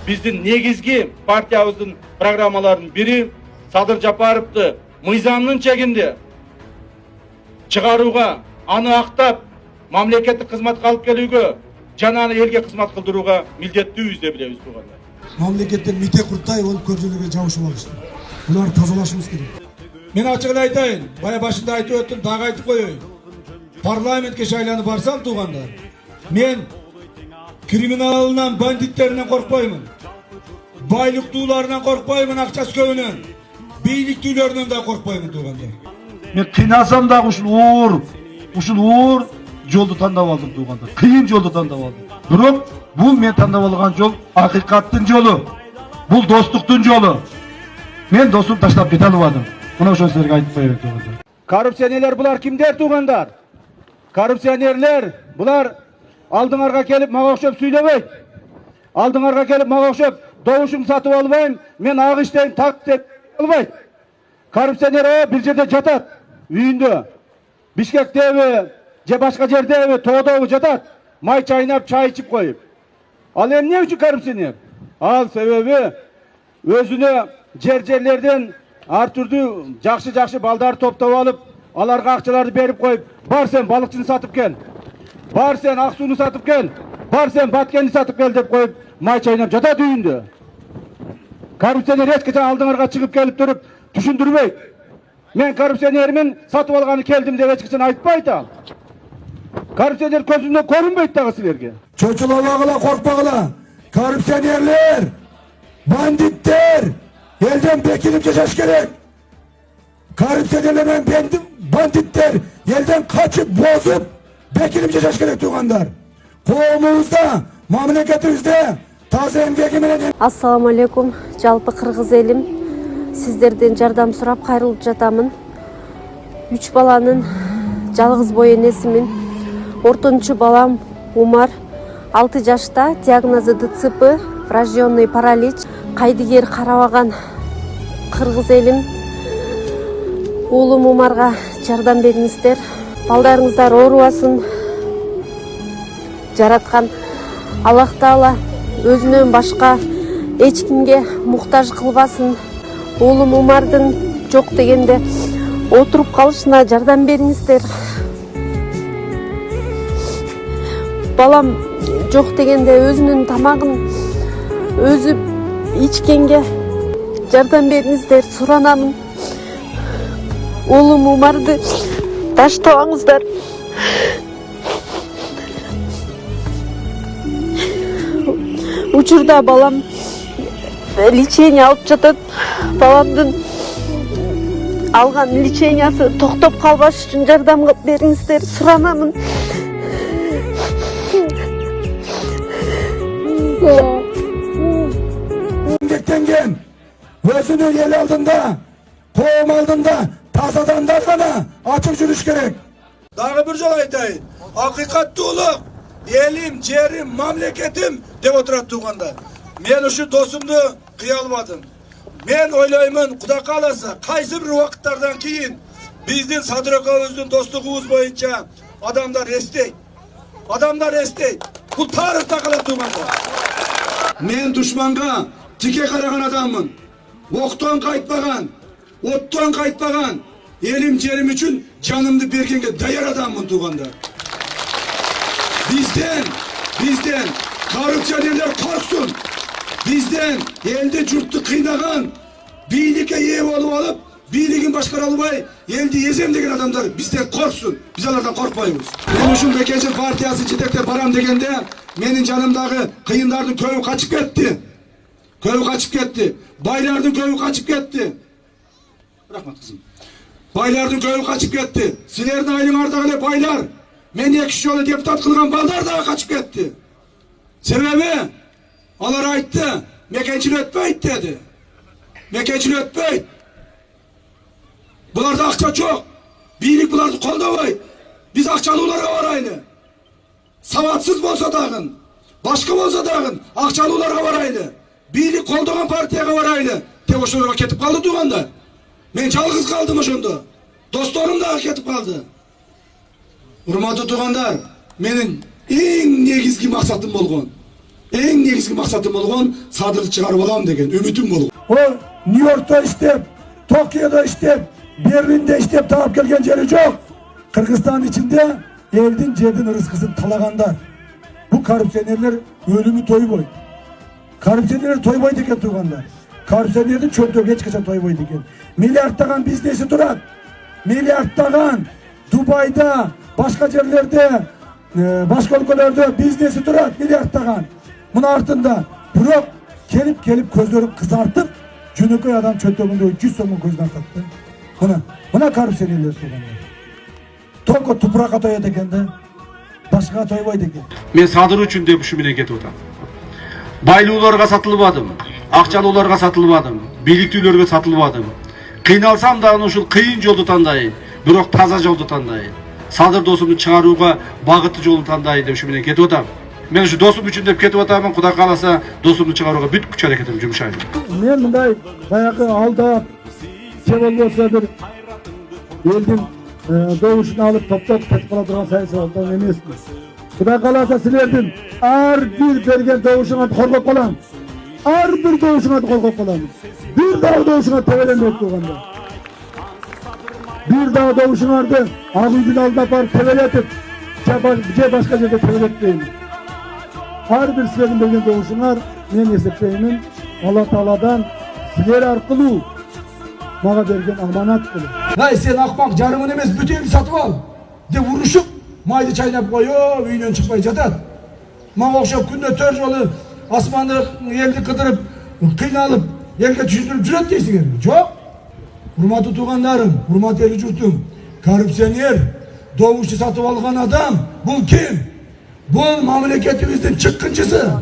биздин негизги партиябыздын программаларынын бири Садыр Жапаровду мыйзамдын чегинде чыгарууга, аны актап, мамлекеттик кызматка алып келүүгө жана аны элге кызмат кылдырууга милдеттүүбүз деп билебиз туугандар. Мамлекеттен мите курттай болуп көп жерлерге жабышып алышты. Булар тазалашыбыз керек. Мен ачыгын айтайын, бая башында айтып өттүм, дагы айтып коеюн. Парламентке шайланып барсам туугандар, мен криминалынан, бандиттеринен коркпоймун. Байлыктууларынан коркпоймун, акчасы көбүнөн. Бийликтүүлөрүнөн да коркпоймун туугандар. Мен кыйнасам дагы ушул оор жолду тандап алдым туугандар. Кыйын жолду тандап алдым. Бирок бул мен тандап алган жол акыйкаттын жолу. Бул достуктун жолу. Мен досум таштап кете албадым. Мына ошол силерге айтып коеюн туугандар. Коррупционерлер булар кимдер туугандар? Коррупционерлер булар алдыңарга келип мага окшоп сүйлөбөйт. Алдыңарга келип мага окшоп добушуң сатып албайм, мен ак иштейм, так деп албайт. Коррупционер бир жерде жатат, үйүндө. Бишкектеби, же башка жердеби, тоодобу жатат, май чайнап, чай ичип коюп. Ал эмне үчүн коррупционер? Ал себеби өзүнө жерлерден ар түрдүү жакшы балдарды топтоп алып, аларга акчаларды берип коюп, бар сен балыкчыны сатып кел, бар сен ак сууну сатып кел, бар сен баткенди сатып кел деп коюп, май чайнап жатат үйүндө. Коррупционер эч качан алдыңарга чыгып келип туруп түшүндүрбөйт. Мен коррупционермин, сатып алганы келдим деп эч качан айтпайт ал. Коррупционер көзүндө көрүнбөйт дагы силерге. Чочулабагыла, коркпагыла. Коррупционерлер, бандиттер элден бекинип жашаш керек. Коррупционерлер менен бандиттер элден качып, бозуп, бекинип жашаш керек туугандар. Коомубузда, мамлекетибизде таза эмгеги менен. Ассаламу алейкум, жалпы кыргыз элим. Сиздерден жардам сурап кайрылып жатамын. 3 баланын жалгыз бой энесимин. Ортончу балам Умар 6 жашта, диагнозу ДЦП, врожденный паралич. Кайдыгер карабаган кыргыз элим. Уулум Умарга жардам бериңиздер. Балдарыңыздар оорубасын. Жараткан Аллах Таала өзүнөн башка эч кимге муктаж кылбасын. Уулум Умардын жок дегенде отуруп калышына жардам бериңиздер. Балам жок дегенде өзүнүн тамагын өзү ичкенге жардам бериңиздер, суранамын. Уулум Умарды таштабаңыздар. Учурда балам лечение алып жатат. Баламдын алган лечениясы токтоп калбаш үчүн жардам бериңиздер, суранамын. Эмгектенген өзүнүн эл алдында, коом алдында таза адамдар гана ачык жүрүш керек. Дагы бир жолу айтайын. Акыйкаттуулук элим, жерим, мамлекетим деп отурат туугандар. Мен ушу досумду кыя албадым. Мен ойлоймун, Кудай кааласа, кайсы бир убакыттардан кийин биздин Садыр экөөбүздүн достугубуз боюнча адамдар эстейт. Бул тарыхта калат туугандар. Мен душманга тике караган адаммын. Октон кайтпаган, оттон кайтпаган, элим жерим үчүн жанымды бергенге даяр адаммын туугандар. Бизден коррупционерлер корксун. Бизден элди журтту кыйнаган, бийликке ээ болуп алып, бийлигин башкара албай, элди эземдеген адамдар бизден корксун. Биз алардан коркпойбуз. Мен ушул Бекенчил партиясын жетектеп барам дегенде, менин жанымдагы кыйындардын көбү качып кетти. Байлардын көбү качып кетти. Рахмат кызым. Байлардын көбү качып кетти. Силердин айылыңардагы эле байлар, мен 2 жолу депутат кылган балдар дагы качып кетти. Себеби алар айтты, Мекенчил өтпөйт деди. Мекенчил өтпөйт. Буларда акча жок. Бийлик буларды колдобойт. Биз акчалууларга барайлы. Сабатсыз болсо дагы, башка болсо дагы акчалууларга барайлы. Бийлик колдогон партияга барайлы. Деп ошолорго кетип калды туугандар. Мен жалгыз калдым ошондо. Досторум дагы кетип калды. Урматтуу туугандар, менин эң негизги максатым болгон, Eң негизги максатым болгон Садырды чыгарып алам деген үмүтүм болгон. О Нью-Йоркто иштеп, Токиодо иштеп, Берлинде иштеп таап келген жери жок. Кыргызстан ичинде элдин жердин рызкысын талагандар. Бу коррупционерлер өлүмү тойбойт. Коррупционерлер тойбойт экен туугандар. Коррупционердин чөнтөгү эч качан тойбойт экен. Миллиардтаган бизнеси турат. Миллиардтаган Дубайда, башка жерлерде, башка өлкөлөрдө бизнеси турат, миллиардтаган. Мына артында бирок келип көздөрүн кызартып, жөнөкөй адам чөнтөгүндө 100 сомго көзүн артат. Мына коррупционерлер туугандар. Только тупуракка тоет экен да. Башкага тойбойт экен. Мен Садыр үчүн деп ушу менен кетип атам. Байлууларга сатылбадым, акчалууларга сатылбадым, бийликтүүлөргө сатылбадым. Кыйналсам да ушул кыйын жолду тандайм, бирок таза жолду тандайм. Садыр досумду чыгарууга багыттуу жолду тандайм деп ушу менен кетип атам. Мен ушу досум үчүн деп кетип атамын. Кудай кааласа досумду чыгарууга бүт күч аракетим жумшайм. Мен мындай баягы алдап же болбосо бир элдин добушун алып топтоп кетип кала турган саясаттан эмесмин. Кудай кааласа силердин ар бир берген добушуңарды коргоп калам. Ар бир добушуңарды коргоп калам. Бир дагы добушуңа тебеленбейт турганда. Бир дагы добушуңарды ак үйдүн алдына барып тебелетип, же башка жерде тебелетпейм. Ар бир силердин берген добушуңар мен эсептеймин Алла Тааладан силер аркылуу мага берген аманат болот. Ай сен акмак жарымын эмес бүт элди сатып ал деп урушуп, майды чайнап коюп, үйдөн чыкпай жатат. Мага окшоп күндө 4 жолу асманды элди кыдырып, кыйналып, элге түшүндүрүп жүрөт дейсиңерби? Жок. Урматтуу туугандарым, урматтуу эл журтум, коррупционер, добушчу сатып алган адам бул ким? Бул мамлекетибиздин чыккынчысы.